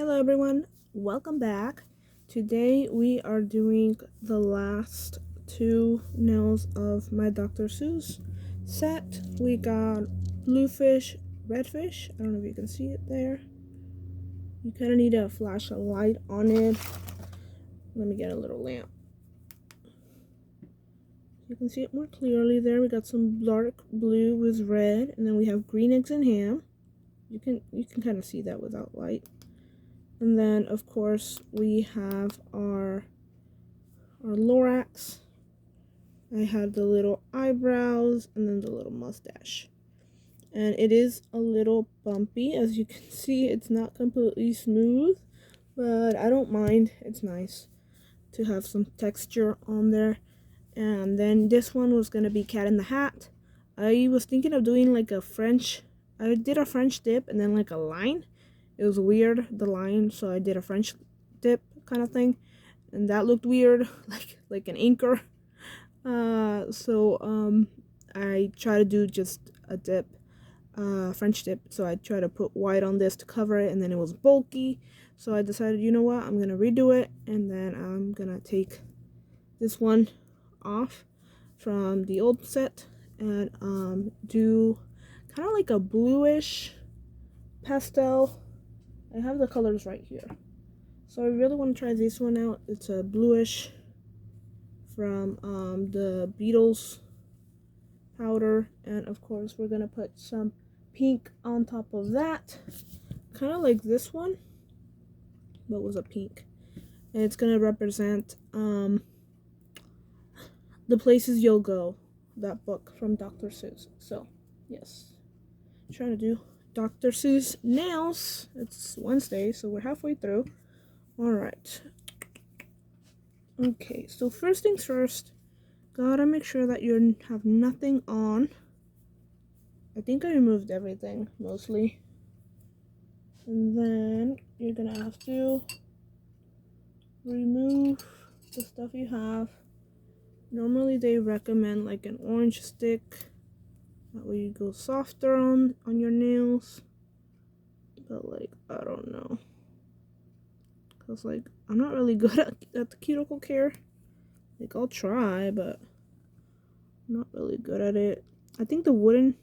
Hello everyone, welcome back. Today we are doing the last two nails of my Dr. Seuss set. We got bluefish, redfish. I don't know if you can see it there. You kind of need to flash a light on it. Let me get a little lamp. You can see it more clearly there. We got some dark blue with red, and then we have green eggs and ham. You can kind of see that without light. And then, of course, we have our Lorax. I have the little eyebrows and then the little mustache. And it is a little bumpy. As you can see, it's not completely smooth, but I don't mind. It's nice to have some texture on there. And then this one was going to be Cat in the Hat. I was thinking of doing like I did a French dip and then like a line. It was weird, the line, so I did a French dip kind of thing, and that looked weird, like an inker. I try to do just a dip, French dip. So I try to put white on this to cover it, and then it was bulky. So I decided, you know what, I'm gonna redo it, and then I'm gonna take this one off from the old set and do kind of like a bluish pastel. I have the colors right here. So I really want to try this one out. It's a bluish from the Beatles powder. And of course we're going to put some pink on top of that. Kind of like this one, but with a pink. And it's going to represent The Places You'll Go, that book from Dr. Seuss. So, yes. I'm trying to do Dr. Seuss nails. It's Wednesday, so we're halfway through. Alright. Okay, so first things first, gotta make sure that you have nothing on. I think I removed everything, mostly. And then you're gonna have to remove the stuff you have. Normally they recommend like an orange stick. That way you go softer on your nails. But like, I don't know. Cause like, I'm not really good at the cuticle care. Like, I'll try, but I'm not really good at it. I think the wooden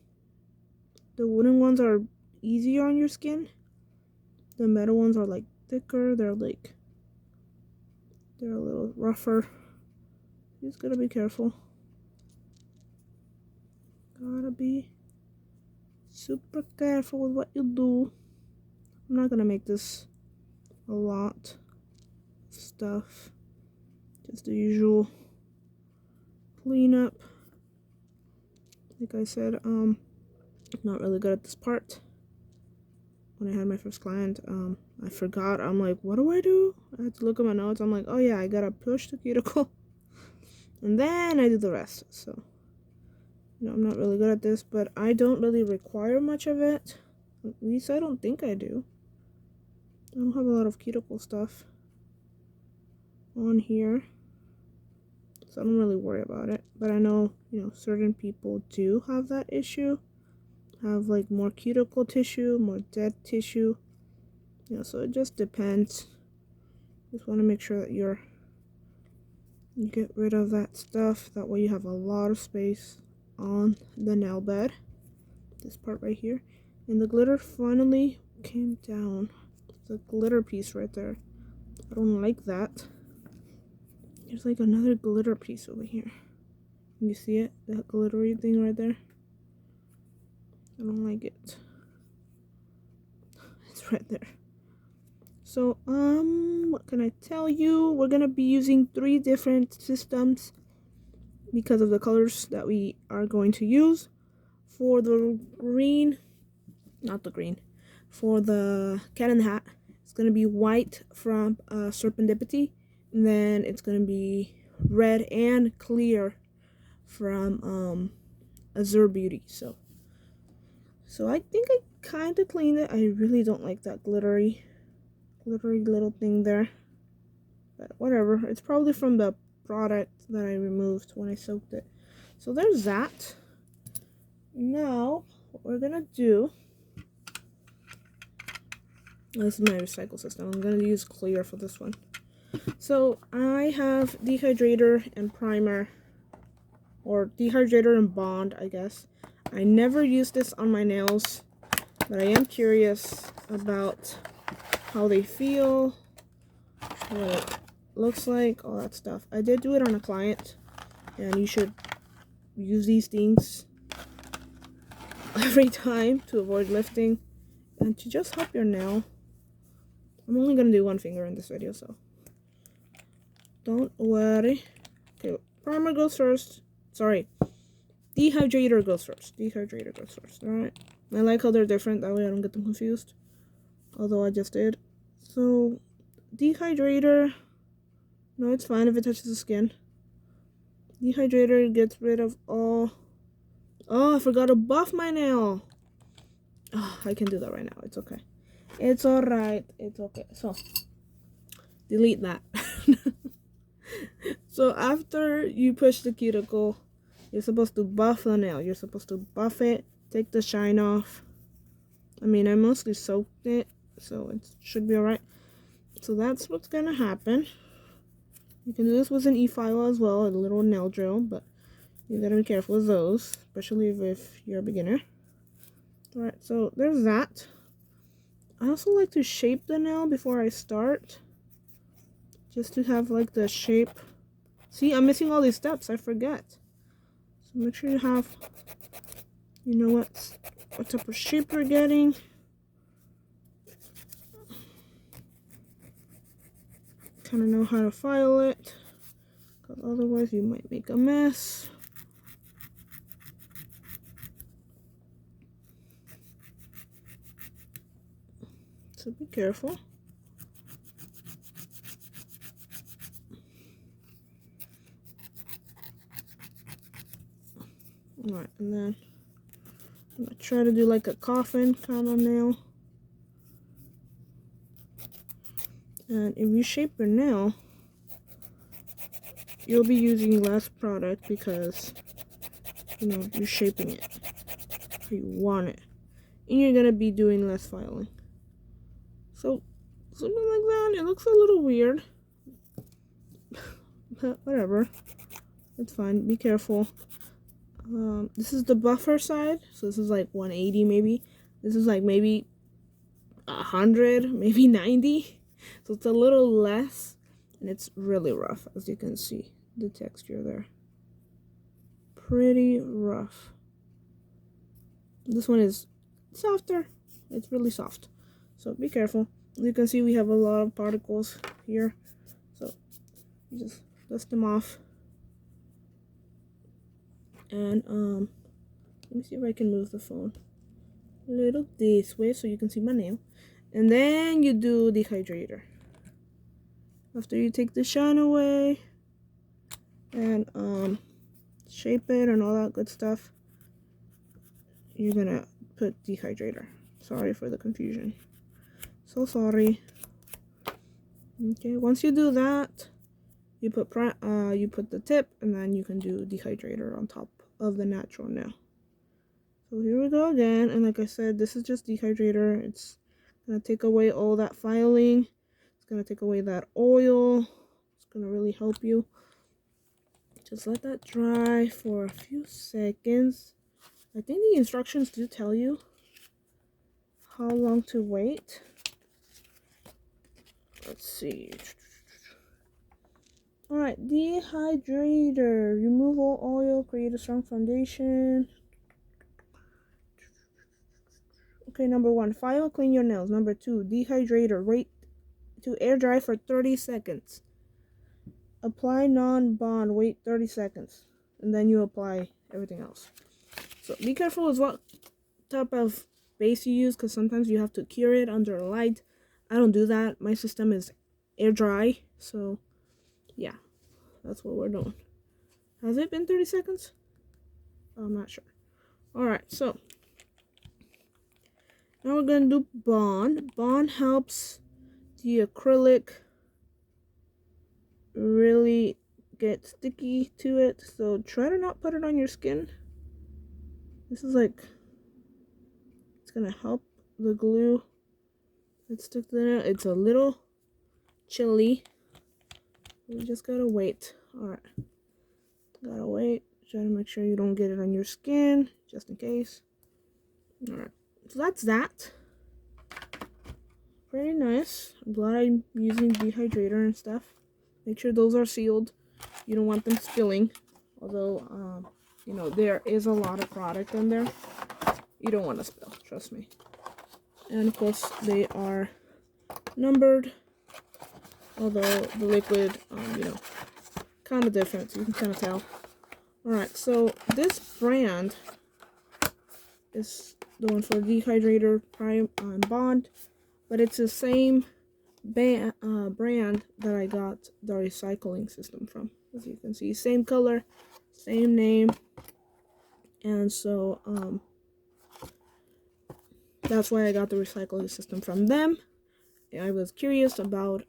ones are easier on your skin. The metal ones are like thicker. They're a little rougher. You just gotta be careful. Gotta be super careful with what you do. I'm not gonna make this a lot of stuff. Just the usual cleanup. Like I said, not really good at this part. When I had my first client, I forgot. I'm like, what do I do? I had to look at my notes. I'm like, oh yeah, I gotta push the cuticle. And then I do the rest. So, I'm not really good at this, but I don't really require much of it. At least I don't think I do. I don't have a lot of cuticle stuff on here, so I don't really worry about it. But I know, certain people do have that issue. Have like more cuticle tissue, more dead tissue. So it just depends. Just want to make sure that you get rid of that stuff. That way you have a lot of space on the nail bed. This part right here. And the glitter finally came down. The glitter piece right there. I don't like that. There's like another glitter piece over here. Can you see it? That glittery thing right there. I don't like it. It's right there. So, what can I tell you? We're gonna be using 3 different systems because of the colors that we are going to use. For the green, not the green, for the Cat in the Hat, it's gonna be white from Serendipity, and then it's gonna be red and clear from Azure Beauty. So I think I kind of cleaned it. I really don't like that glittery little thing there, but whatever. It's probably from the product that I removed when I soaked it. So there's that. Now what we're gonna do This is my recycle system. I'm gonna use clear for this one. So I have dehydrator and primer, or dehydrator and bond, I guess. I never use this on my nails, but I am curious about how they feel, what it looks like, all that stuff. I did do it on a client, and you should use these things every time to avoid lifting and to just help your nail. I'm only gonna do one finger in this video, so don't worry. Okay, primer goes first. Sorry, dehydrator goes first. Dehydrator goes first. Alright. I like how they're different, that way I don't get them confused. Although I just did. So, dehydrator. No, it's fine if it touches the skin. Dehydrator gets rid of all. Oh, I forgot to buff my nail. Oh, I can do that right now. It's okay. It's alright. It's okay. So, delete that. So, after you push the cuticle, you're supposed to buff the nail. You're supposed to buff it, take the shine off. I mean, I mostly soaked it, so it should be alright. So that's what's gonna happen. You can do this with an e-file as well, a little nail drill, but you gotta be careful with those, especially if you're a beginner. Alright, so there's that. I also like to shape the nail before I start, just to have like the shape. See, I'm missing all these steps, I forget. So make sure you have, you know what type of shape you're getting. Kind of know how to file it, because otherwise you might make a mess. So be careful. Alright, and then I'm gonna try to do like a coffin kind of nail. And if you shape your nail, you'll be using less product because, you know, you're shaping it how you want it. And you're gonna be doing less filing. So, something like that. It looks a little weird. But whatever. It's fine. Be careful. This is the buffer side. So this is like 180 maybe. This is like maybe 100, maybe 90. So it's a little less. And it's really rough, as you can see. The texture there. Pretty rough. This one is softer. It's really soft. So be careful. As you can see, we have a lot of particles here. So you just dust them off. And let me see if I can move the phone a little this way so you can see my nail. And then you do dehydrator. After you take the shine away and shape it and all that good stuff, you're gonna put dehydrator. Sorry for the confusion. So sorry. Okay, once you do that, you put the tip, and then you can do dehydrator on top of the natural nail. So here we go again, and like I said, this is just dehydrator. It's gonna take away all that filing. It's gonna take away that oil. It's gonna really help you. Just let that dry for a few seconds. I think the instructions do tell you how long to wait. Let's see. Alright, dehydrator. Remove all oil, create a strong foundation. Okay, number 1, file, clean your nails. Number 2, dehydrator. Wait to air dry for 30 seconds. Apply non-bond, wait 30 seconds. And then you apply everything else. So be careful with what type of base you use, because sometimes you have to cure it under a light. I don't do that. My system is air dry, so yeah, that's what we're doing. Has it been 30 seconds? I'm not sure. Alright, so now we're going to do bond. Bond helps the acrylic really get sticky to it, so try to not put it on your skin. This is like, it's going to help the glue Let's stick to the, it's a little chilly. We just gotta wait. Alright. Gotta wait. Try to make sure you don't get it on your skin, just in case. Alright. So that's that. Pretty nice. I'm glad I'm using dehydrator and stuff. Make sure those are sealed. You don't want them spilling. Although, you know, there is a lot of product in there. You don't want to spill, trust me. And of course, they are numbered. Although the liquid, you know, kind of different. So you can kind of tell. Alright, so this brand is the one for dehydrator, prime, and bond. But it's the same brand that I got the recycling system from. As you can see, same color, same name. And so, that's why I got the recycling system from them. I was curious about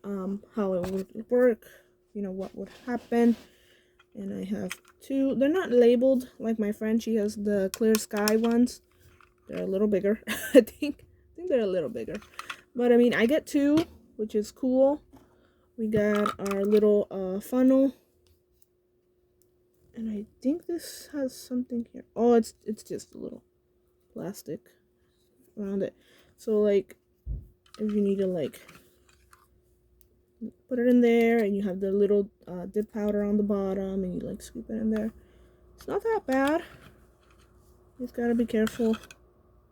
how it would work, you know, what would happen. And I have two. They're not labeled like my friend. She has the clear sky ones. They're a little bigger. I think they're a little bigger. But I mean, I get two, which is cool. We got our little funnel. And I think this has something here. Oh, it's just a little plastic around it. So like, if you need to like put it in there, and you have the little dip powder on the bottom, and you like scoop it in there. It's not that bad. You just gotta be careful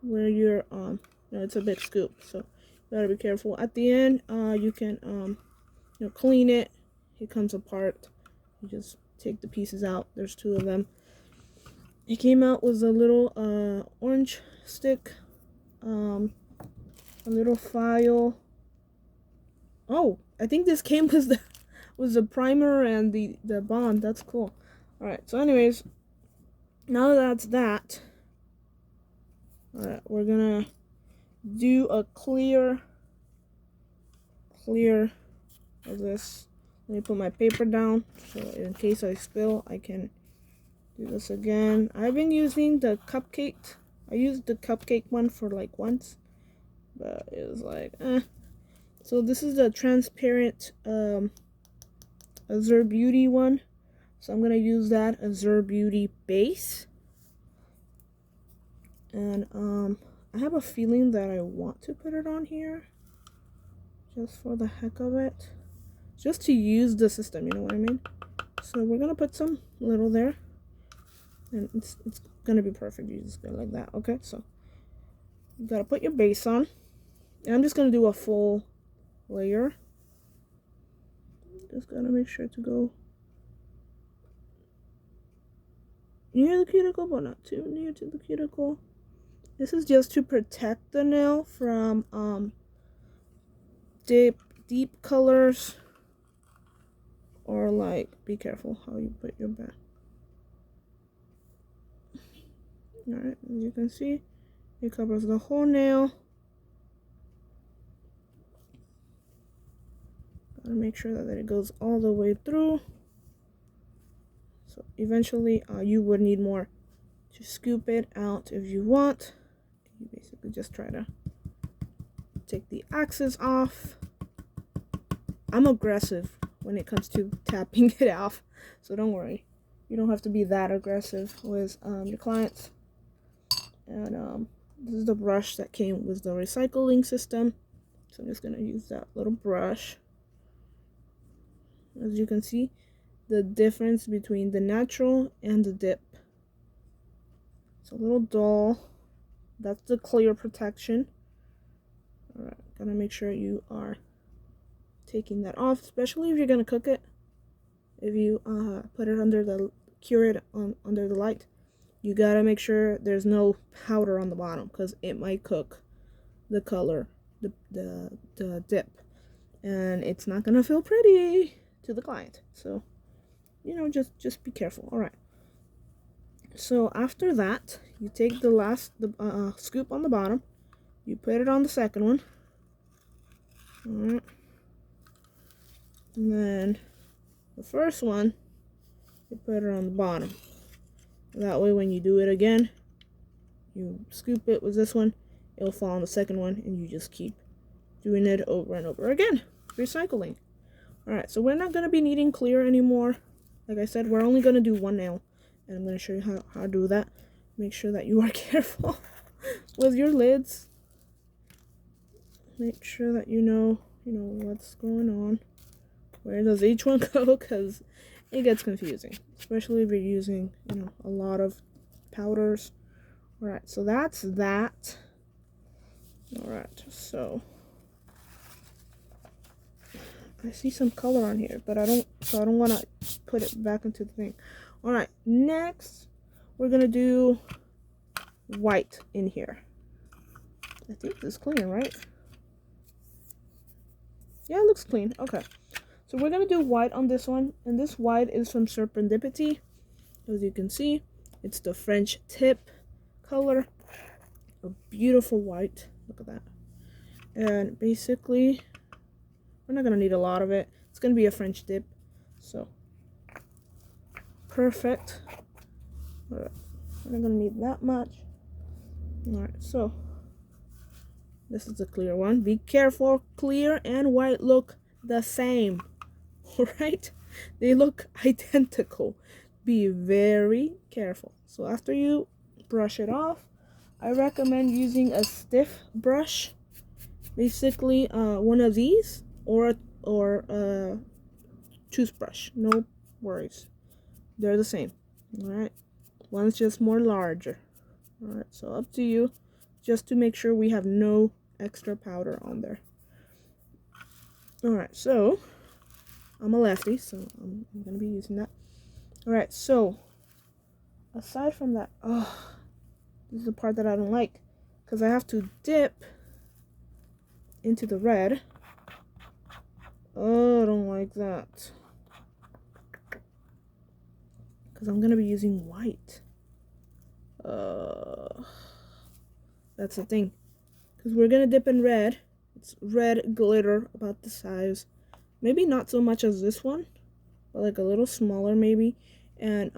where you're you know, it's a big scoop, so you gotta be careful. At the end, you can you know, clean it. It comes apart. You just take the pieces out. There's two of them. It came out with a little orange stick, a little file. Oh, I think this came with the primer and the bond. That's cool. All right. So, anyways, now that's that. All right, we're gonna do a clear of this. Let me put my paper down so in case I spill, I can do this again. I've been using the cupcake. I used the cupcake one for like once, but it was like, eh. So this is the transparent Azure Beauty one. So I'm gonna use that Azure Beauty base. And I have a feeling that I want to put it on here, just for the heck of it. Just to use the system, you know what I mean? So we're gonna put some little there. And it's gonna be perfect. You just go like that, okay? So you gotta put your base on. And I'm just gonna do a full layer. Just gotta make sure to go near the cuticle, but not too near to the cuticle. This is just to protect the nail from deep colors, or like, be careful how you put your back. Alright, as you can see, it covers the whole nail. Gotta make sure that it goes all the way through. So eventually, you would need more to scoop it out if you want. You basically just try to take the axes off. I'm aggressive when it comes to tapping it off, so don't worry. You don't have to be that aggressive with your clients. And this is the brush that came with the recycling system. So I'm just gonna use that little brush. As you can see, the difference between the natural and the dip. It's a little dull. That's the clear protection. Alright, gotta make sure you are taking that off, especially if you're gonna cook it. If you put it under the, cure it under the light, you gotta make sure there's no powder on the bottom, because it might cook the color, the dip, and it's not gonna feel pretty to the client. So, you know, just be careful. All right. So after that, you take the last scoop on the bottom, you put it on the second one. All right. And then the first one, you put it on the bottom. That way, when you do it again, you scoop it with this one, it'll fall on the second one, and you just keep doing it over and over again. Recycling. Alright, so we're not going to be needing clear anymore. Like I said, we're only going to do one nail. And I'm going to show you how to do that. Make sure that you are careful with your lids. Make sure that you know what's going on. Where does each one go? Because it gets confusing. Especially if you're using, a lot of powders. Alright, so that's that. Alright, so I see some color on here, but I don't want to put it back into the thing. Alright, next we're gonna do white in here. I think this is clean, right? Yeah, it looks clean. Okay. So we're gonna do white on this one, and this white is from Serendipity. As you can see, it's the French tip color. A beautiful white. Look at that. And basically, we're not gonna need a lot of it. It's gonna be a French dip, so perfect. All right, we're not gonna need that much. All right, so this is the clear one. Be careful, clear and white look the same. All right, they look identical. Be very careful. So after you brush it off, I recommend using a stiff brush. Basically, one of these or a toothbrush. No worries, they're the same. All right, one's just more larger. All right, so up to you, just to make sure we have no extra powder on there. All right, so I'm a lefty, so I'm gonna be using that. All right, so aside from that, this is the part that I don't like, because I have to dip into the red. Oh, I don't like that, because I'm gonna be using white. That's the thing, because we're gonna dip in red. It's red glitter, about the size, maybe not so much as this one, but like a little smaller maybe. And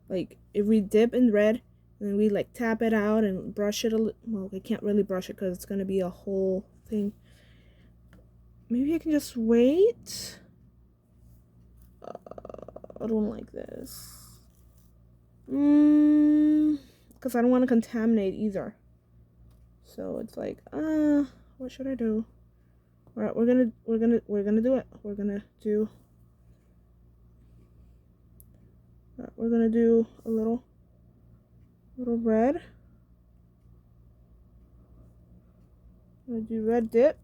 like if we dip in red and we like tap it out and brush it a little, well, I can't really brush it because it's gonna be a whole thing. Maybe I can just wait. I don't like this. Because I don't want to contaminate either. So it's like, what should I do? All right, we're gonna do it. We're gonna do a little red. I'm gonna do red dip.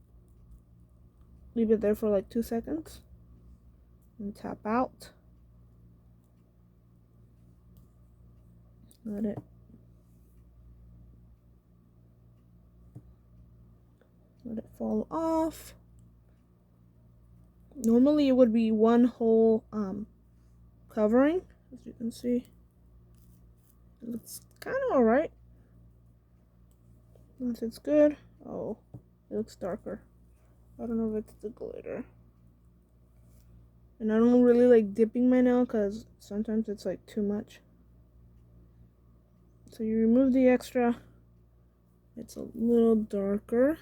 Leave it there for like 2 seconds. And tap out. Let it fall off. Normally it would be one whole covering, as you can see. It looks kind of alright. Once it's good, oh, it looks darker. I don't know if it's the glitter. And I don't really like dipping my nail because sometimes it's like too much. So you remove the extra. It's a little darker.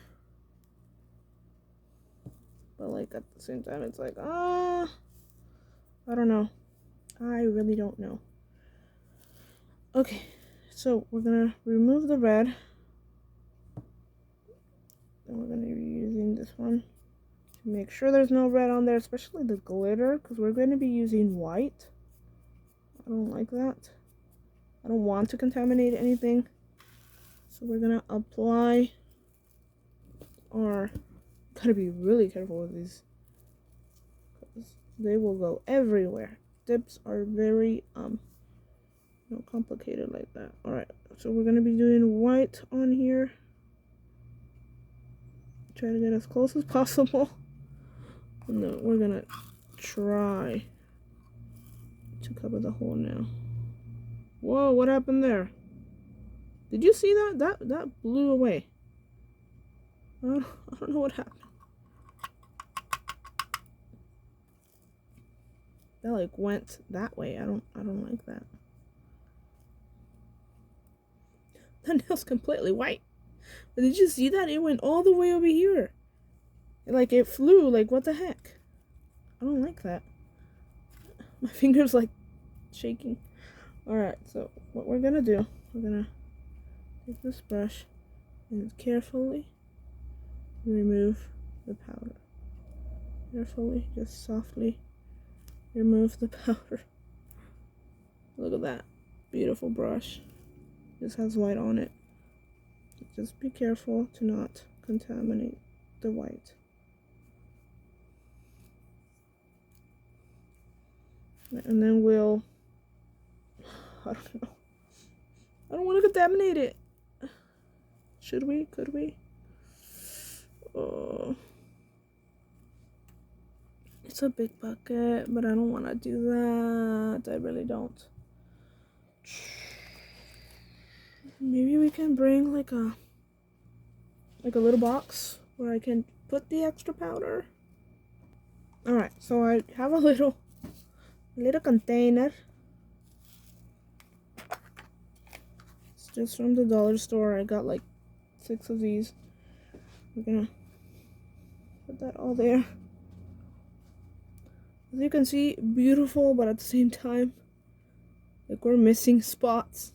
But like at the same time, it's like, I don't know. I really don't know. Okay, so we're gonna remove the red. And we're gonna be using this one to make sure there's no red on there, especially the glitter, because we're gonna be using white. I don't like that. I don't want to contaminate anything. So we're gonna apply our, gotta be really careful with these, because they will go everywhere. Dips are very complicated like that. All right, so we're gonna be doing white on here. Try to get as close as possible, and then we're gonna try to cover the hole now. Whoa, what happened there? Did you see that? That blew away. I don't know what happened. That like went that way. I don't like that. The nail's completely white. But did you see that? It went all the way over here. Like it flew. Like what the heck? I don't like that. My finger's like shaking. Alright, so what we're gonna do, we're gonna take this brush and carefully remove the powder. Carefully, just softly remove the powder. Look at that. Beautiful brush. This has white on it. Just be careful to not contaminate the white. And then we'll, I don't know. I don't want to contaminate it. Should we? Could we? It's a big bucket, but I don't want to do that. I really don't. Maybe we can bring like a little box where I can put the extra powder. Alright, so I have a little container. It's just from the dollar store. I got like 6 of these. We're gonna put that all there. As you can see, beautiful, but at the same time, like we're missing spots.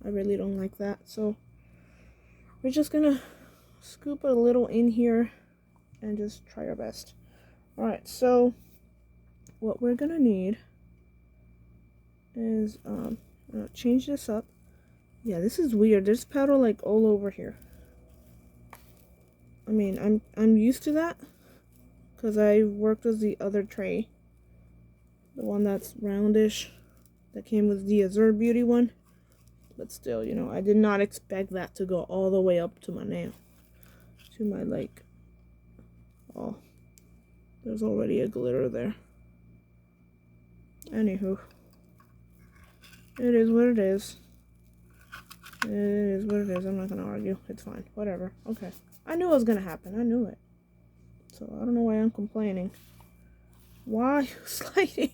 I really don't like that. So we're just gonna scoop a little in here and just try our best. Alright, so what we're gonna need is change this up. Yeah, this is weird. There's powder like all over here. I mean, I'm used to that because I worked with the other tray, the one that's roundish that came with the Azure Beauty one. But still, you know, I did not expect that to go all the way up to my nail, to my like. Oh, there's already a glitter there. Anywho, it is what it is. It is what it is. I'm not gonna argue. It's fine. Whatever. Okay. I knew it was gonna happen. I knew it. So I don't know why I'm complaining. Why are you sliding?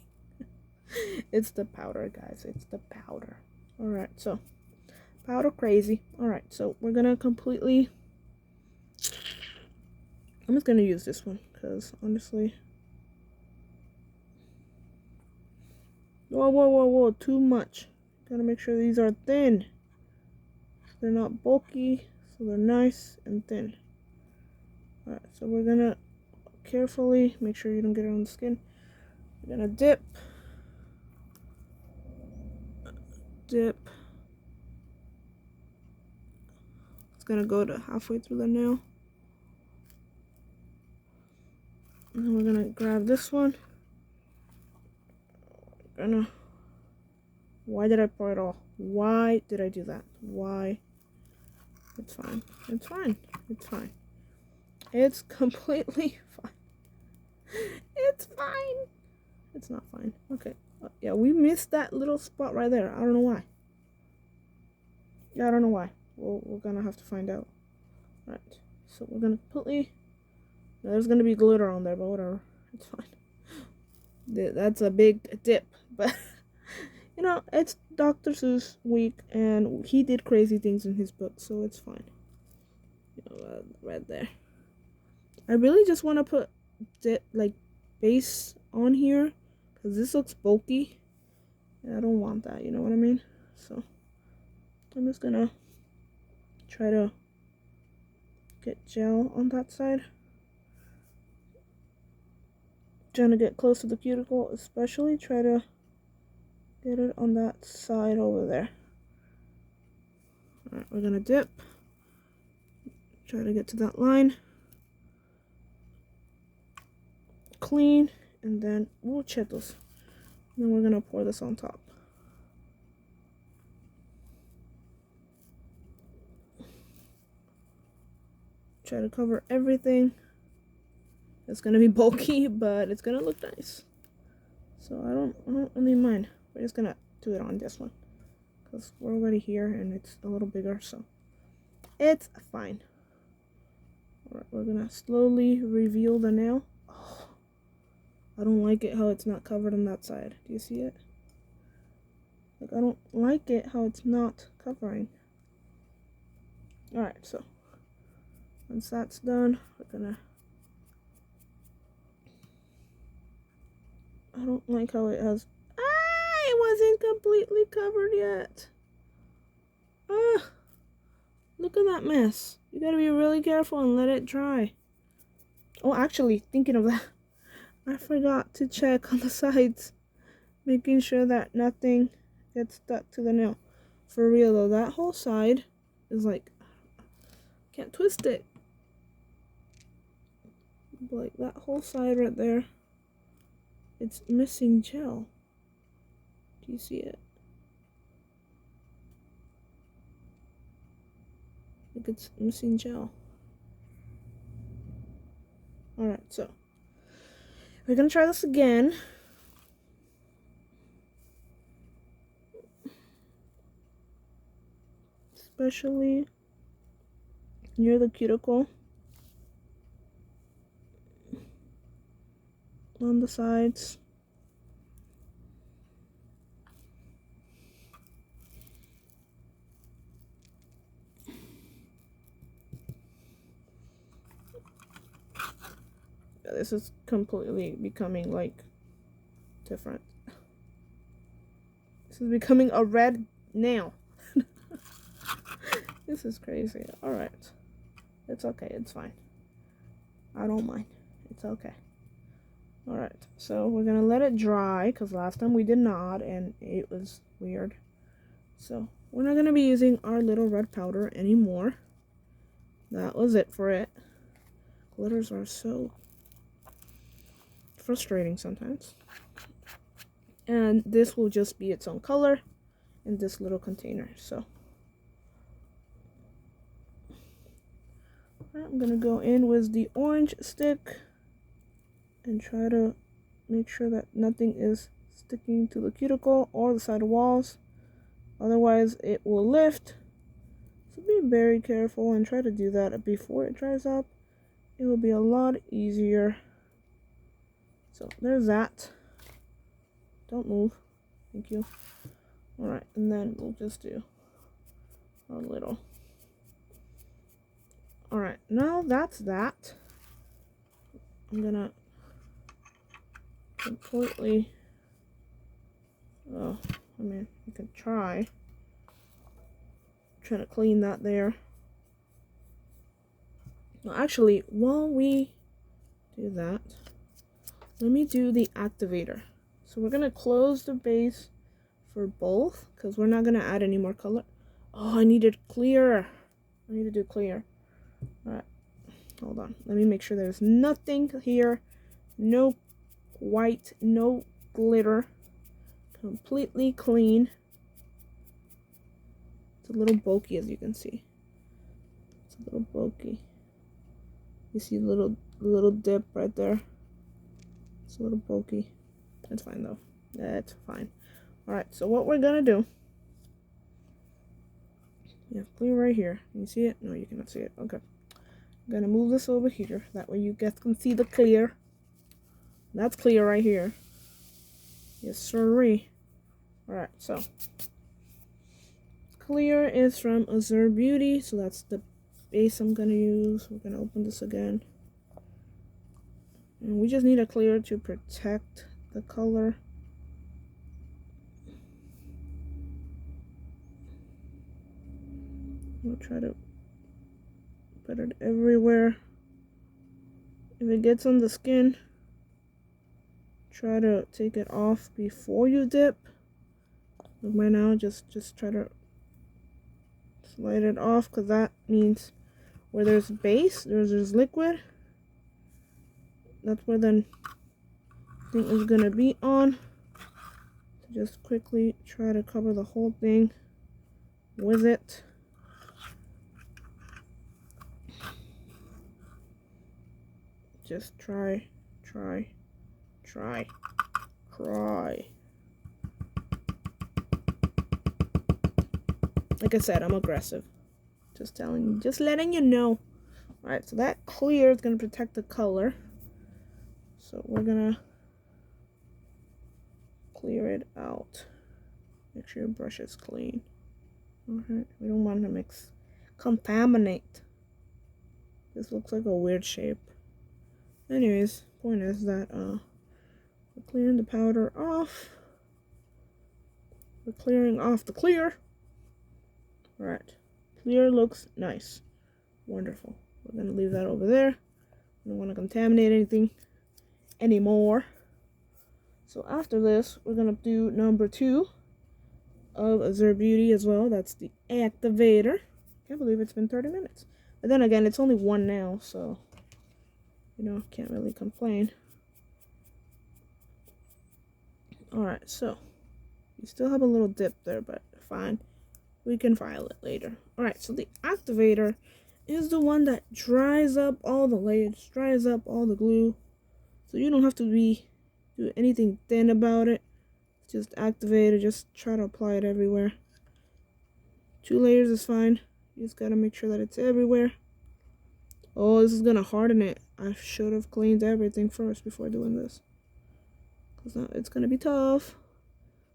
It's the powder, guys. It's the powder. Alright, so powder crazy. Alright, so we're gonna completely. I'm just gonna use this one because honestly. Whoa, whoa, whoa, whoa. Too much. Gotta make sure these are thin. They're not bulky, so they're nice and thin. Alright, so we're gonna carefully make sure you don't get it on the skin. We're gonna dip. It's gonna go to halfway through the nail. And then we're gonna grab this one. Why did I pour it all? Why did I do that? Why? It's fine. It's fine. It's fine. It's completely fine. It's fine. It's not fine. Okay. Yeah, we missed that little spot right there. I don't know why. Yeah, I don't know why. We're gonna have to find out. Right. So we're gonna completely. Now, there's gonna be glitter on there, but whatever. It's fine. That's a big dip, but you know, it's Dr. Seuss week, and he did crazy things in his book, so it's fine. You know, right there. I really just want to put like base on here because this looks bulky, and I don't want that. You know what I mean? So I'm just gonna try to get gel on that side. Trying to get close to the cuticle, especially try to get it on that side over there. Alright, we're gonna dip. Try to get to that line. Clean, and then we'll chetos. Then we're gonna pour this on top. Try to cover everything. It's gonna be bulky, but it's gonna look nice. So I don't really mind. We're just gonna do it on this one because we're already here and it's a little bigger, so it's fine. Alright, we're gonna slowly reveal the nail. Oh, I don't like it how it's not covered on that side. Do you see it? Like, I don't like it how it's not covering. Alright, so once that's done, we're gonna... I don't like how it has... it wasn't completely covered yet. Look at that mess. You gotta be really careful and let it dry. Oh, actually, thinking of that, I forgot to check on the sides, making sure that nothing gets stuck to the nail. For real though, that whole side is like, can't twist it. Like that whole side right there, it's missing gel. Do you see it? Like it's missing gel. Alright, so we're gonna try this again. Especially near the cuticle. On the sides. This is completely becoming like different. This is becoming a red nail. This is crazy. Alright. It's okay. It's fine. I don't mind. It's okay. Alright. So we're going to let it dry because last time we did not and it was weird. So we're not going to be using our little red powder anymore. That was it for it. Glitters are so frustrating sometimes. And this will just be its own color in this little container. So I'm gonna go in with the orange stick and try to make sure that nothing is sticking to the cuticle or the side walls, otherwise it will lift. So be very careful and try to do that before it dries up. It will be a lot easier. So there's that. Don't move. Thank you. Alright, and then we'll just do a little. Alright, now that's that. I'm gonna completely... Oh, I mean, you can try. Trying to clean that there. Well, actually, while we do that, let me do the activator. So we're gonna close the base for both because we're not gonna add any more color. Oh, I needed clear. I need to do clear. Alright, hold on. Let me make sure there's nothing here. No white, no glitter. Completely clean. It's a little bulky, as you can see. It's a little bulky. You see little dip right there. It's a little bulky. That's fine though. That's fine. Alright, so what we're gonna do. You have clear right here. Can you see it? No, you cannot see it. Okay. I'm gonna move this over here. That way you guys can see the clear. That's clear right here. Yes, sirree. Alright, so clear is from Azure Beauty, so that's the base I'm gonna use. We're gonna open this again. And we just need a clear to protect the color. We'll try to put it everywhere. If it gets on the skin, try to take it off before you dip. Like right now, just try to slide it off, because that means where there's base, there's liquid. That's where the thing is gonna be on. So just quickly try to cover the whole thing with it. Just try. Like I said, I'm aggressive. Just telling you, just letting you know. Alright, so that clear is going to protect the color. So we're going to clear it out. Make sure your brush is clean. Alright, we don't want to mix contaminate. This looks like a weird shape. Anyways, point is that we're clearing the powder off. We're clearing off the clear. Alright. Clear looks nice. Wonderful. We're going to leave that over there. We don't want to contaminate anything anymore. So after this, we're going to do number 2 of Azure Beauty as well. That's the activator. Can't believe it's been 30 minutes. But then again, it's only 1 now, so, you know, can't really complain. Alright, so, you still have a little dip there, but fine. We can file it later. Alright, so the activator is the one that dries up all the layers, dries up all the glue. So you don't have to do anything thin about it. Just activate it, just try to apply it everywhere. 2 layers is fine. You just gotta make sure that it's everywhere. Oh, this is gonna harden it. I should have cleaned everything first before doing this. Because now it's gonna be tough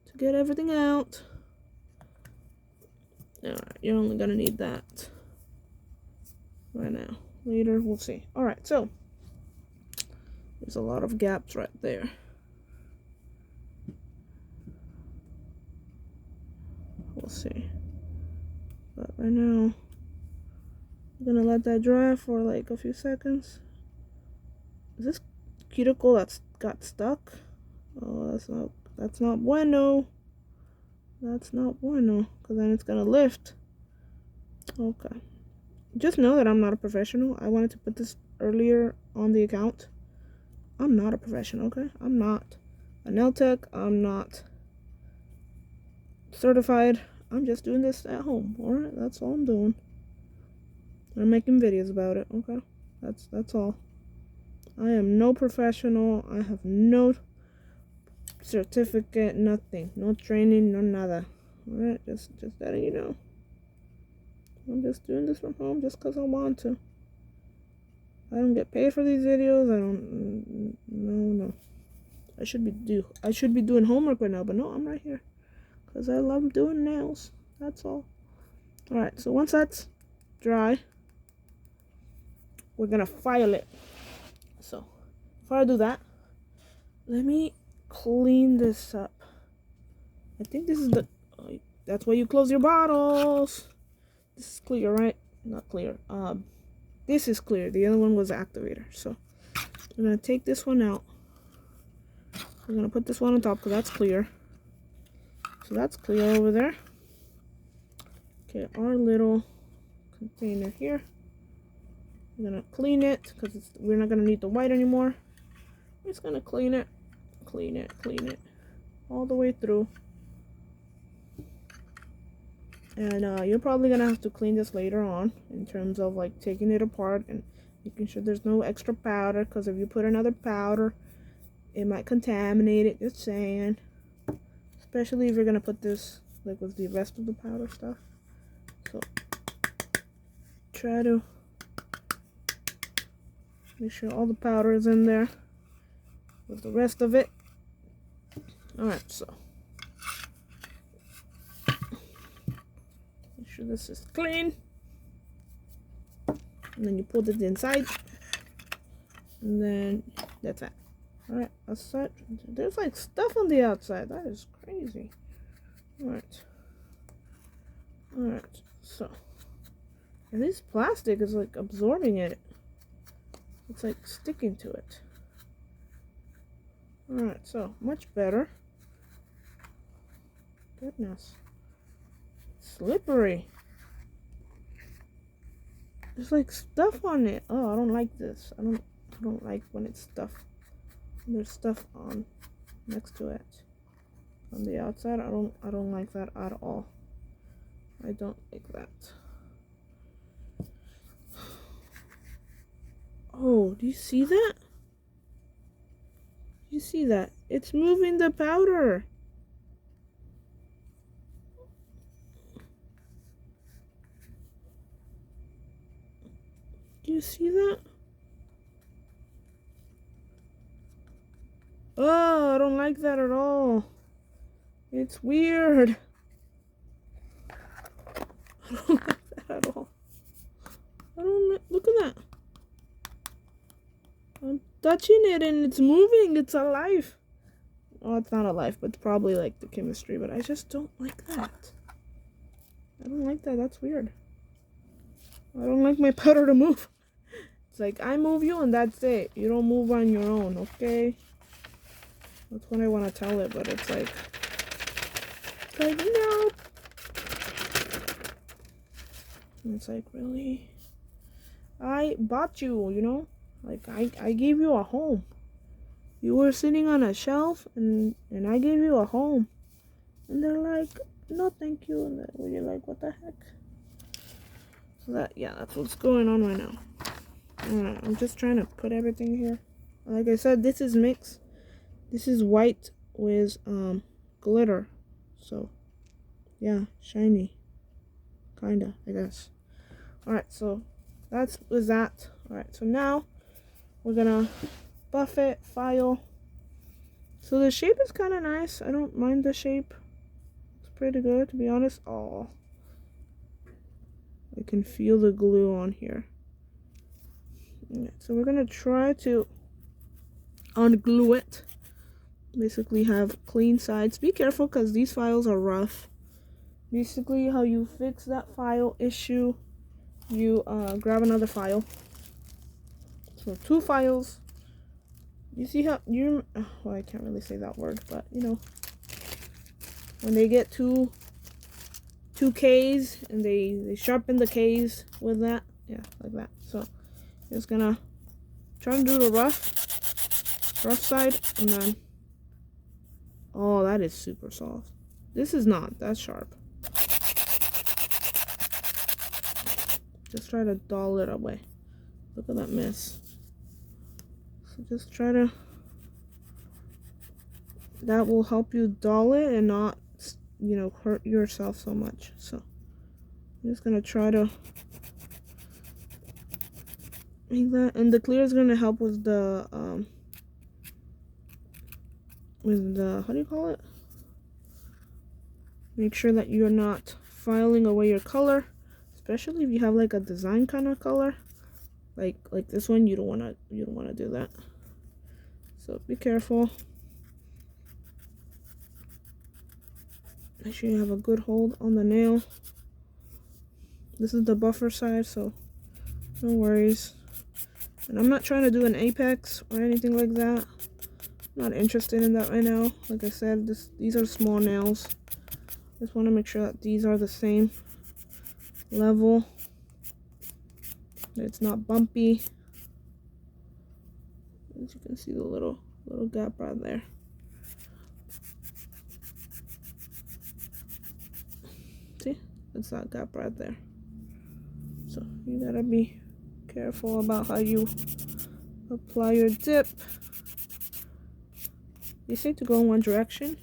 to get everything out. Alright, you're only gonna need that right now. Later, we'll see. Alright, so there's a lot of gaps right there. We'll see. But right now, I'm gonna let that dry for like a few seconds. Is this cuticle that's got stuck? Oh, that's not bueno. That's not bueno, because then it's gonna lift. Okay. Just know that I'm not a professional. I wanted to put this earlier on the account. I'm not a professional, okay? I'm not a nail tech. I'm not certified. I'm just doing this at home. Alright, that's all I'm doing. I'm making videos about it, okay? That's all. I am no professional. I have no certificate, nothing. No training, no nada. Alright, just letting you know. I'm just doing this from home just because I want to. I don't get paid for these videos. I don't. No. I should be doing homework right now, but no, I'm right here because I love doing nails. That's all. All right. So once that's dry, we're gonna file it. So before I do that, let me clean this up. I think this is that's why you close your bottles. This is clear, right? Not clear. This is clear. The other one was the activator. So we're gonna take this one out. We're gonna put this one on top because that's clear. So that's clear over there. Okay, our little container here. We're gonna clean it because we're not gonna need the white anymore. We're just gonna clean it all the way through. And you're probably gonna have to clean this later on in terms of like taking it apart and making sure there's no extra powder, because if you put another powder, it might contaminate it. Just saying. Especially if you're gonna put this like with the rest of the powder stuff. So try to make sure all the powder is in there with the rest of it. Alright, so make sure this is clean. And then you put it inside. And then that's it. Alright, outside. There's like stuff on the outside. That is crazy. Alright. Alright, so. And this plastic is like absorbing it. It's like sticking to it. Alright, so much better. Goodness. Slippery. There's like stuff on it. Oh, I don't like this. I don't like when it's stuff. There's stuff on next to it. On the outside, I don't like that at all. I don't like that. Oh, do you see that? You see that? It's moving the powder. Do you see that? Oh, I don't like that at all. It's weird. I don't like that at all. Look at that. I'm touching it and it's moving. It's alive. Oh, it's not alive, but it's probably like the chemistry. But I just don't like that. I don't like that. That's weird. I don't like my powder to move. It's like, I move you and that's it. You don't move on your own, okay? That's what I want to tell it, but it's like no. And it's like, really? I bought you, you know? Like, I gave you a home. You were sitting on a shelf, and I gave you a home. And they're like, no, thank you. And you're like, what the heck? So that's what's going on right now. I'm just trying to put everything here. Like I said, this is mixed. This is white with glitter. So, yeah, shiny. Kinda, I guess. Alright, so that's was that. Alright, so now we're gonna buff it, file. So the shape is kind of nice. I don't mind the shape. It's pretty good, to be honest. Oh, I can feel the glue on here. Okay, so we're gonna try to unglue it. Basically have clean sides. Be careful because these files are rough. Basically how you fix that file issue, you grab another file. So 2 files. You see how well, I can't really say that word, but you know, when they get two K's and they sharpen the K's with that, yeah, like that. So just gonna try to do the rough side, and then oh, that is super soft. This is not that sharp. Just try to dull it away. Look at that mess. So just try to, that will help you dull it and not, you know, hurt yourself so much. So I'm just gonna try to make that, and the clear is gonna help with the how do you call it? Make sure that you're not filing away your color, especially if you have like a design kind of color, like this one. You don't wanna do that. So be careful. Make sure you have a good hold on the nail. This is the buffer side, so no worries. And I'm not trying to do an apex or anything like that. Not interested in that right now. Like I said, these are small nails. Just want to make sure that these are the same level. That it's not bumpy. As you can see, the little gap right there. See, it's that gap right there. So you gotta be careful about how you apply your dip. They say to go in one direction.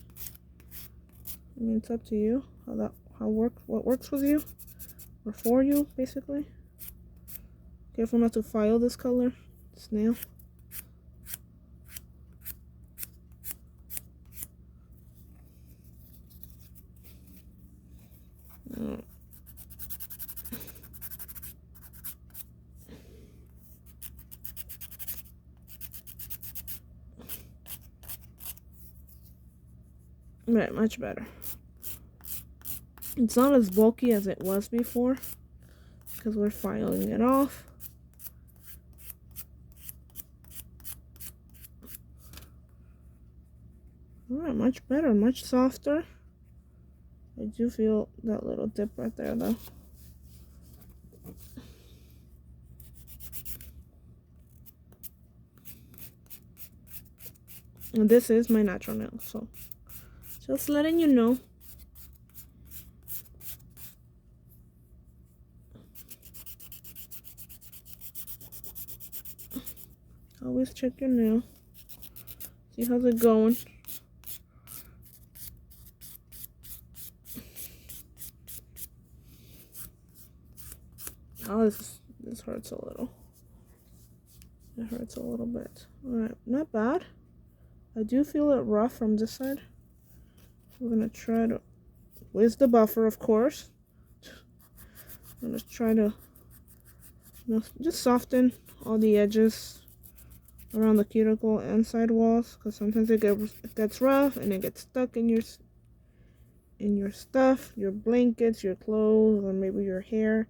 I mean, it's up to you what works with you or for you, basically. Careful not to file this color, this nail. Right, much better. It's not as bulky as it was before because we're filing it off. Alright, much better, much softer. I do feel that little dip right there though. And this is my natural nail, so just letting you know. Always check your nail. See how's it going. Oh, this hurts a little. It hurts a little bit. Alright, not bad. I do feel it rough from this side. We're gonna try to, where's the buffer, of course. I'm gonna try to you know, just soften all the edges around the cuticle and side walls, because sometimes it gets rough and it gets stuck in your stuff, your blankets, your clothes, or maybe your hair,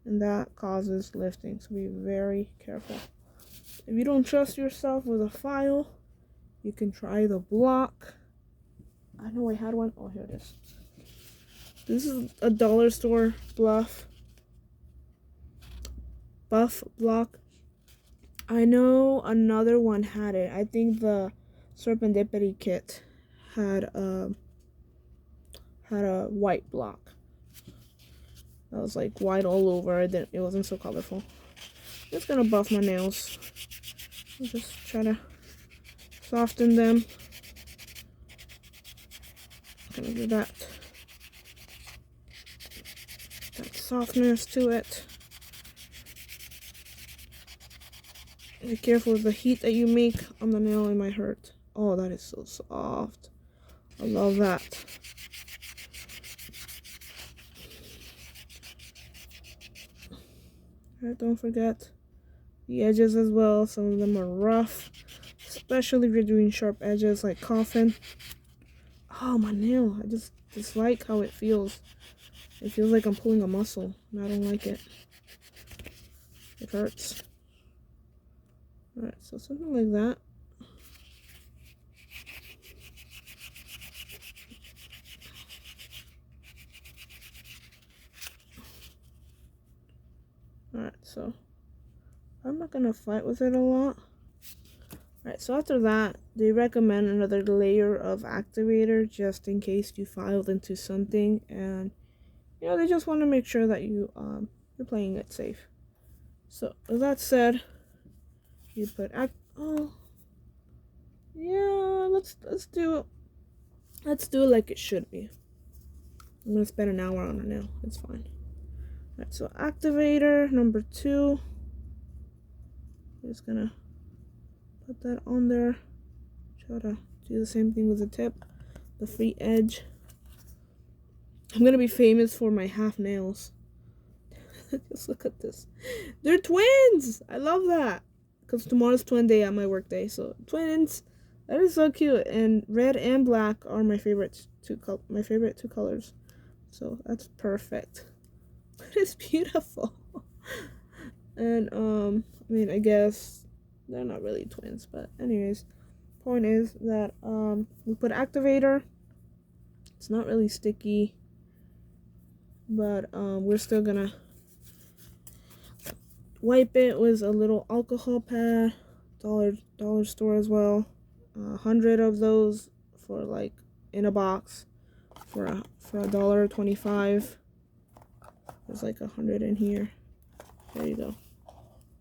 and that causes lifting. So be very careful. If you don't trust yourself with a file, you can try the block. I know I had one. Oh, here it is. This is a dollar store buff block. I know another one had it. I think the Serendipity kit had a white block that was like white all over. It wasn't so colorful. I'm just gonna buff my nails. I'll just try to soften them. I'm gonna give that softness to it. Be careful with the heat that you make on the nail. It might hurt. Oh, that is so soft. I love that. Alright, don't forget the edges as well. Some of them are rough, especially if you're doing sharp edges like coffin. Oh, my nail. I just dislike how it feels. It feels like I'm pulling a muscle, and I don't like it. It hurts. Alright, so something like that. Alright, so I'm not gonna fight with it a lot. Alright, so after that, they recommend another layer of activator just in case you filed into something, and you know, they just want to make sure that you're playing it safe. So with that said, you put oh yeah, let's do it. Let's do it like it should be. I'm gonna spend an hour on it now. It's fine. Alright, so activator number 2. I'm just gonna put that on there. Try to do the same thing with the tip, the free edge. I'm gonna be famous for my half nails. Just look at this. They're twins! I love that. Because tomorrow's twin day at my work day. So twins. That is so cute. And red and black are my favorite two colors. So that's perfect. It's beautiful. And I mean, I guess they're not really twins, but anyways, point is that we put activator. It's not really sticky, but we're still gonna wipe it with a little alcohol pad. Dollar store as well. 100 of those for like in a box for $1.25. There's like 100 in here. There you go.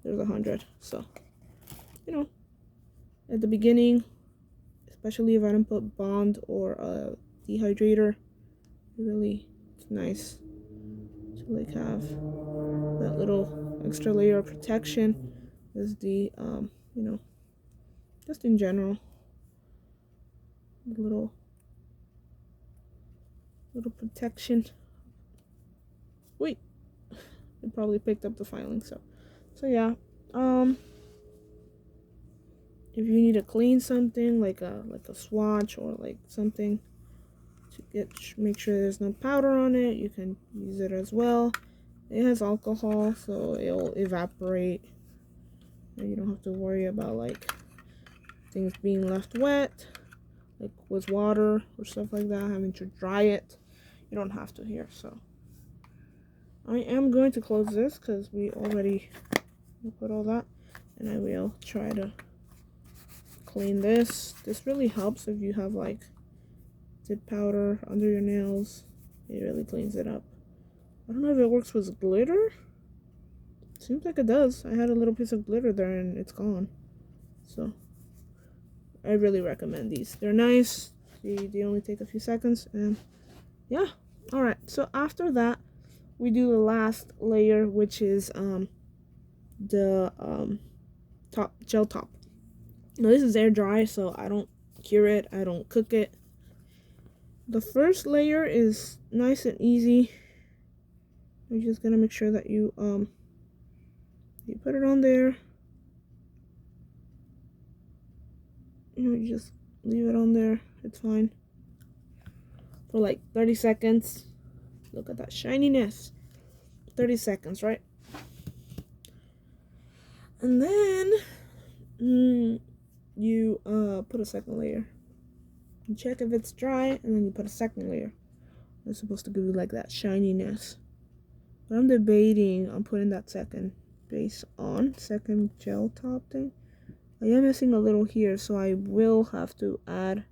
There's 100. So, you know, at the beginning, especially if I don't put Bond or a dehydrator, it's nice to like have that little extra layer of protection. Is the you know, just in general, little protection. Wait, it probably picked up the filing. So yeah, if you need to clean something like a swatch or like something to make sure there's no powder on it, you can use it as well. It has alcohol, so it'll evaporate, and you don't have to worry about like things being left wet, like with water or stuff like that, having to dry it. You don't have to here. So I am going to close this because we already put all that, and I will try to clean this. This really helps if you have like dip powder under your nails. It really cleans it up. I don't know if it works with glitter. Seems like it does. I had a little piece of glitter there and it's gone. So I really recommend these. They're nice. They only take a few seconds, and yeah. All right. So after that, we do the last layer, which is the gel top. Now this is air dry, so I don't cure it. I don't cook it. The first layer is nice and easy. You're just gonna make sure that you You put it on there. You just leave it on there. It's fine. For like 30 seconds. Look at that shininess. 30 seconds, right? And then you put a second layer. You check if it's dry, and then you put a second layer. It's supposed to give you like that shininess. But I'm debating on putting that second base on, second gel top thing. I am missing a little here, so I will have to add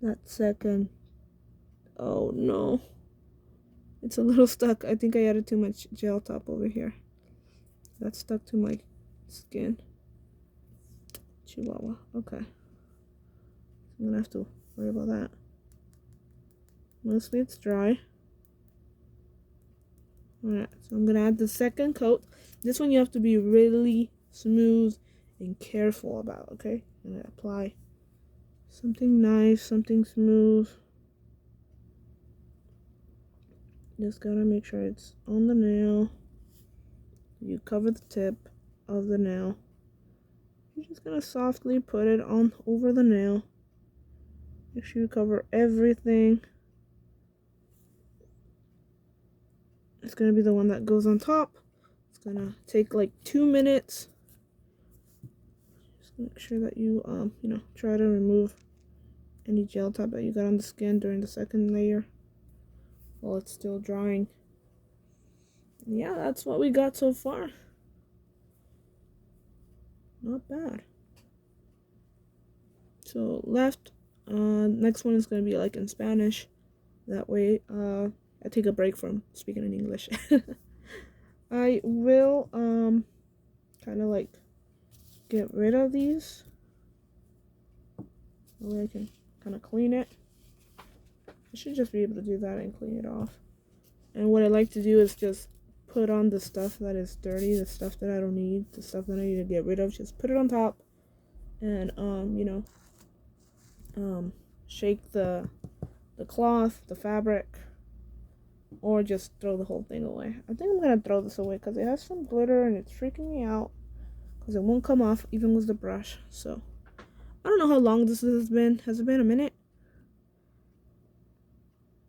that second. Oh no, it's a little stuck. I think I added too much gel top over here. That's stuck to my skin. Chihuahua. Okay, I'm gonna have to worry about that. Mostly it's dry. Alright, so I'm gonna add the second coat. This one you have to be really smooth and careful about, okay? I'm gonna apply something nice, something smooth. Just gotta make sure it's on the nail. You cover the tip of the nail. You're just gonna softly put it on over the nail. Make sure you cover everything. It's gonna be the one that goes on top. It's gonna take like 2 minutes. Just make sure that you try to remove any gel top that you got on the skin during the second layer while it's still drying. Yeah, that's what we got so far. Not bad. So left, next one is gonna be like in Spanish. That way, I take a break from speaking in English. I will kind of like get rid of these. That way I can kind of clean it. I should just be able to do that and clean it off. And what I like to do is just put on the stuff that is dirty, the stuff that I don't need, the stuff that I need to get rid of. Just put it on top, and shake the cloth, the fabric, or just throw the whole thing away. I think I'm gonna throw this away because it has some glitter and it's freaking me out because it won't come off even with the brush. So I don't know how long this has been. Has it been a minute?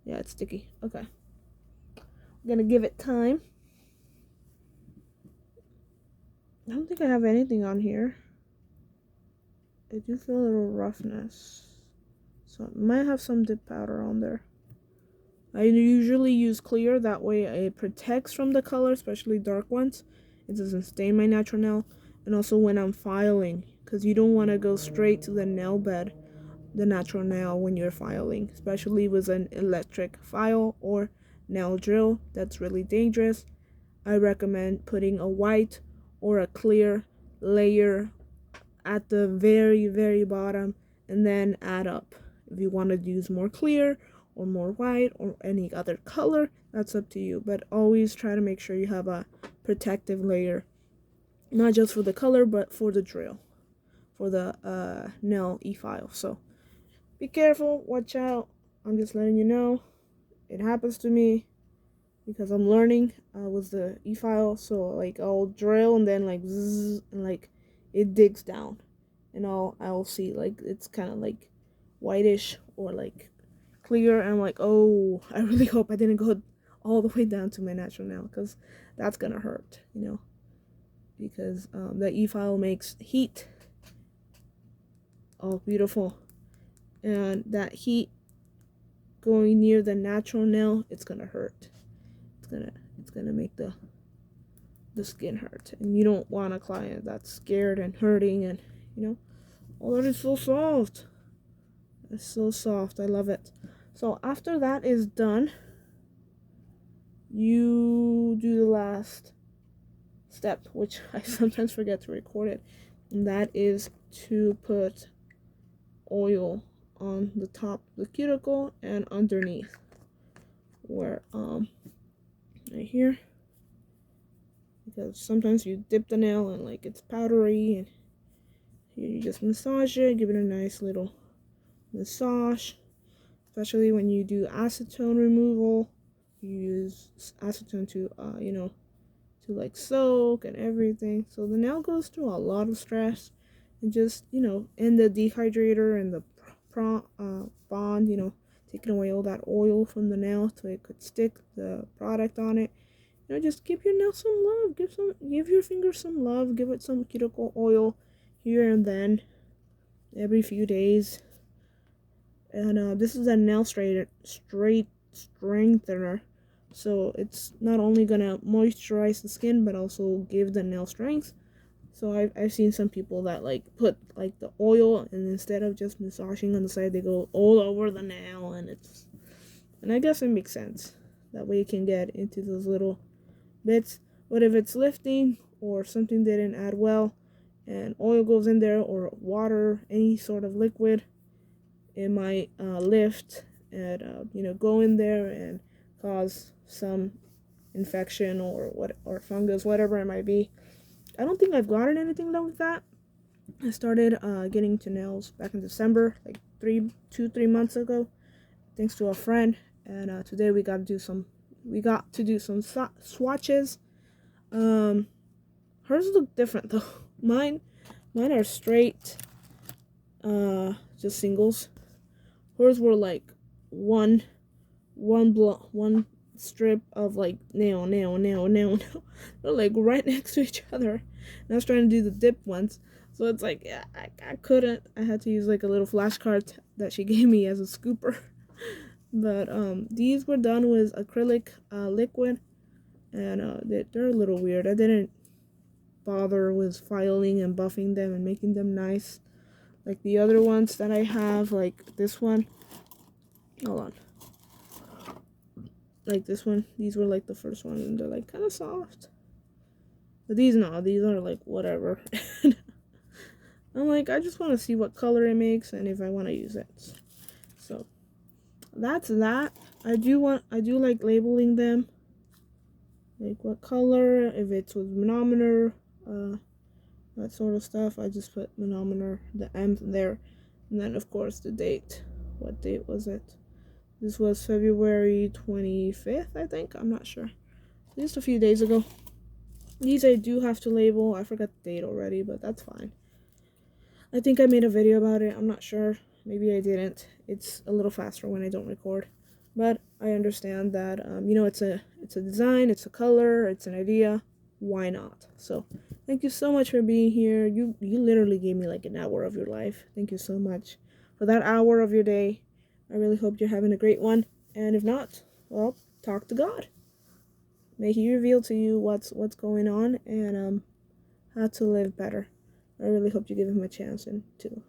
Yeah, it's sticky. Okay, I'm gonna give it time. I don't think I have anything on here. I do feel a little roughness, so I might have some dip powder on there. I usually use clear, that way it protects from the color, especially dark ones. It doesn't stain my natural nail. And also when I'm filing, because you don't want to go straight to the nail bed, the natural nail, when you're filing, especially with an electric file or nail drill. That's really dangerous. I recommend putting a white or a clear layer at the very, very bottom, and then add up. If you want to use more clear or more white or any other color, that's up to you. But always try to make sure you have a protective layer, not just for the color, but for the drill, for the nail e-file. So be careful, watch out. I'm just letting you know. It happens to me because I'm learning with the e-file. So like I'll drill and then like zzz, and like it digs down, and I'll see like it's kind of like whitish or like clear, and I'm like, oh, I really hope I didn't go all the way down to my natural nail, because that's gonna hurt, because the e-file makes heat. Oh, beautiful. And that heat going near the natural nail, it's gonna hurt. It's gonna make the skin hurt, and you don't want a client that's scared and hurting, and oh, that is so soft. It's so soft. I love it. So after that is done, you do the last step, which I sometimes forget to record it, and that is to put oil on the top of the cuticle and underneath, where right here, because sometimes you dip the nail and like it's powdery, and here you just massage it, give it a nice little massage. Especially when you do acetone removal, you use acetone to to like soak and everything. So the nail goes through a lot of stress, and just, in the dehydrator and the bond, taking away all that oil from the nail so it could stick the product on it. Just give your nail some love. Give your finger some love. Give it some cuticle oil here and then, every few days. And this is a nail straight strengthener, so it's not only gonna moisturize the skin but also give the nail strength. So I've seen some people that like put like the oil, and instead of just massaging on the side, they go all over the nail, and I guess it makes sense. That way you can get into those little bits. But if it's lifting or something didn't add well, and oil goes in there or water, any sort of liquid, it might lift and go in there and cause some infection or fungus, whatever it might be. I don't think I've gotten anything done with that. I started getting to nails back in December, like 3 months ago, thanks to a friend. And today we got to do some swatches. Hers look different though. Mine are straight, just singles. Hers were like one strip of like nail. They're like right next to each other. And I was trying to do the dip ones, so it's like, yeah, I couldn't. I had to use like a little flashcard that she gave me as a scooper. But these were done with acrylic liquid, and they're a little weird. I didn't bother with filing and buffing them and making them nice like the other ones that I have, like this one. Hold on. Like this one. These were like the first one, and they're like kind of soft. But these are like whatever. I'm like, I just want to see what color it makes and if I want to use it. So that's that. I do like labeling them, like what color, if it's with manometer, that sort of stuff. I just put manometer, the M there, and then of course the date. What date was it? This was February 25th, I think. I'm not sure. Just a few days ago. These I do have to label. I forgot the date already, but that's fine. I think I made a video about it. I'm not sure. Maybe I didn't. It's a little faster when I don't record. But I understand that, it's a design, it's a color, it's an idea. Why not? So thank you so much for being here. You literally gave me like an hour of your life. Thank you so much for that hour of your day. I really hope you're having a great one. And if not, well, talk to God. May He reveal to you what's going on and how to live better. I really hope you give Him a chance and to,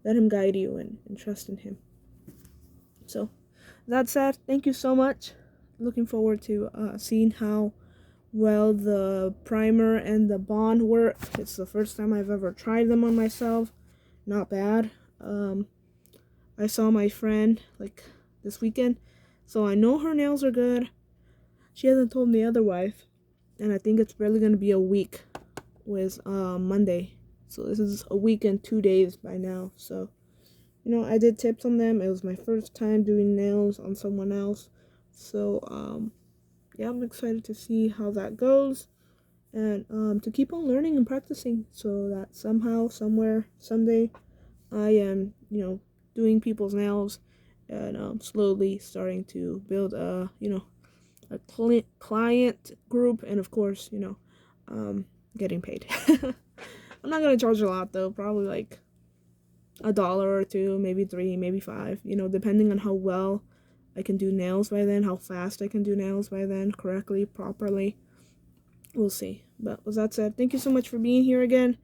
let Him guide you and trust in Him. So, that said, thank you so much. Looking forward to seeing how well the primer and the bond work. It's the first time I've ever tried them on myself. Not bad. I saw my friend like this weekend, so I know her nails are good. She hasn't told me otherwise, and I think it's barely gonna be a week with Monday. So this is a week and 2 days by now. So, I did tips on them. It was my first time doing nails on someone else. So, yeah, I'm excited to see how that goes. And to keep on learning and practicing so that somehow, somewhere, someday, I am, doing people's nails and slowly starting to build a client group, and of course, getting paid. I'm not gonna charge a lot though, probably like $1 or $2, maybe $3, maybe $5, depending on how well I can do nails by then, how fast I can do nails by then, correctly, properly. We'll see. But with that said, thank you so much for being here again.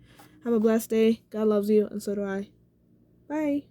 Have a blessed day. God loves you, and so do I. Bye.